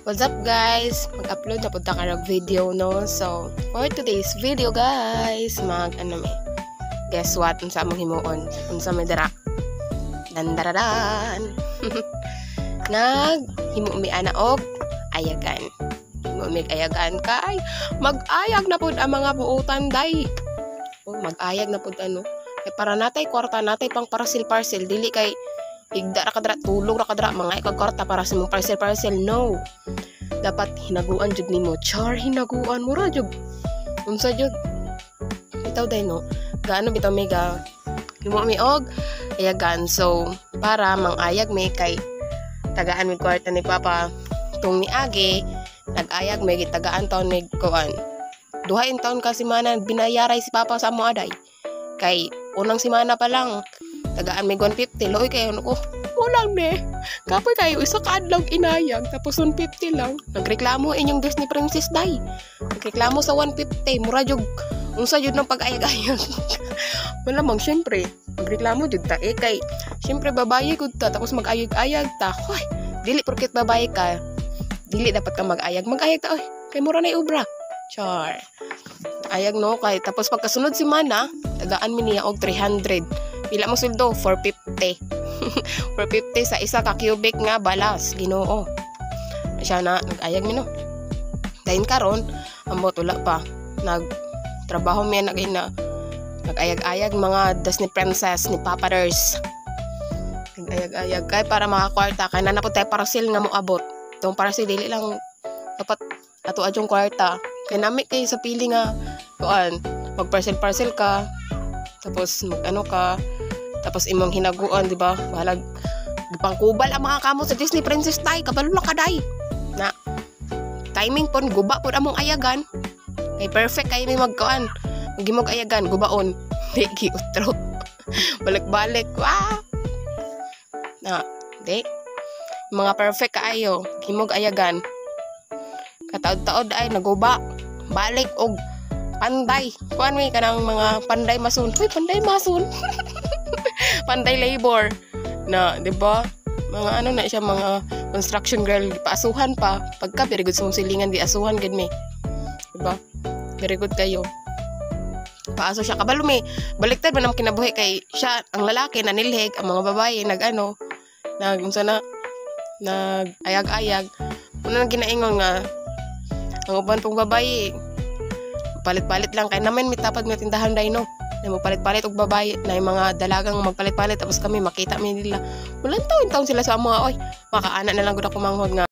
What's up guys? Mag-upload na punta ka ng video no. So, for today's video guys, guess what? Unsa among himuon? Unsa may dara? Dandaradan. Himo mi ana og ayagan. Himo mi ayagan kay mag-ayag na pud ang mga buutan day. Mag-ayag na pud ano. Kay para natay kwarta natay pang parcel dili kay higda ra kadra tulog ra kadra mga ikag kwarta para sa mong parcel no. Dapat hinaguan jud nimo. Char hinaguan mo ra jud. Unsa jud? Bitaw day no. Gaano bitaw mega himo mi og ayagan. So para mang-ayag mi kay tagaan mi kwarta ni Papa tung ni Age nag-ayag mi gitagaan taon mi kuan. Duhain taon ka semana binayaray si Papa sa mo aday. Kay unang semana pa lang tagaan may 150 loy kayo ko ulang ne kapoy kayo isa ka adlaw inayag tapos 150 lang nagreklamo inyong Disney Princess day nagreklamo sa 150 mura jud unsa jud ng pag-ayag-ayag wala mang syempre nagreklamo jud ta kay syempre babaye gud ta tapos mag-ayag-ayag ta hoy dili porket babaye ka dili dapat ka mag-ayag ta oy kay mura na ubra char ayag no kay tapos pagkasunod semana tagaan mi niya og 300 pila mo suldo 450 450 sa isa ka cubic nga balas Ginoo siya na nag-ayag mi no dayon karon ambot wala pa nagtrabaho mi na nag-ayag-ayag mga Disney Princess ni Papa Ders nag-ayag-ayag kay para makakwarta kay nanapod tayo parcel nga mo abot tong parcel dili lang dapat ato adjong kwarta kay nami kay sa pili nga kuan mag parcel ka tapos mag-ano ka tapos imong hinaguan di ba bahalag gipangkubal ang mga kamo sa Disney Princess tay kabalo lang kaday na timing pon guba pud among ayagan kay perfect kay may magkuan gimog ayagan gubaon di giutro balik-balik na di mga perfect kaayo gimog ayagan kataod-taod ay naguba balik og panday kuan mi kanang mga panday masun panday labor na di ba mga ano na siya mga construction girl paasuhan pa pagka very good sa silingan di asuhan gid mi di ba very good kayo paaso siya kabalo mi baliktad man ang kinabuhi kay siya ang lalaki nanilhig ang mga babae nag-ano unsa na nag-ayag-ayag una nang ginaingon nga ang uban pong babae palit-palit lang kay naman mitapad nga tindahan day no na magpalit-palit og babae na yung mga dalagang magpalit-palit tapos kami makita mi nila walang taon sila sa mga oy makaanak na lang gud ako manghod nga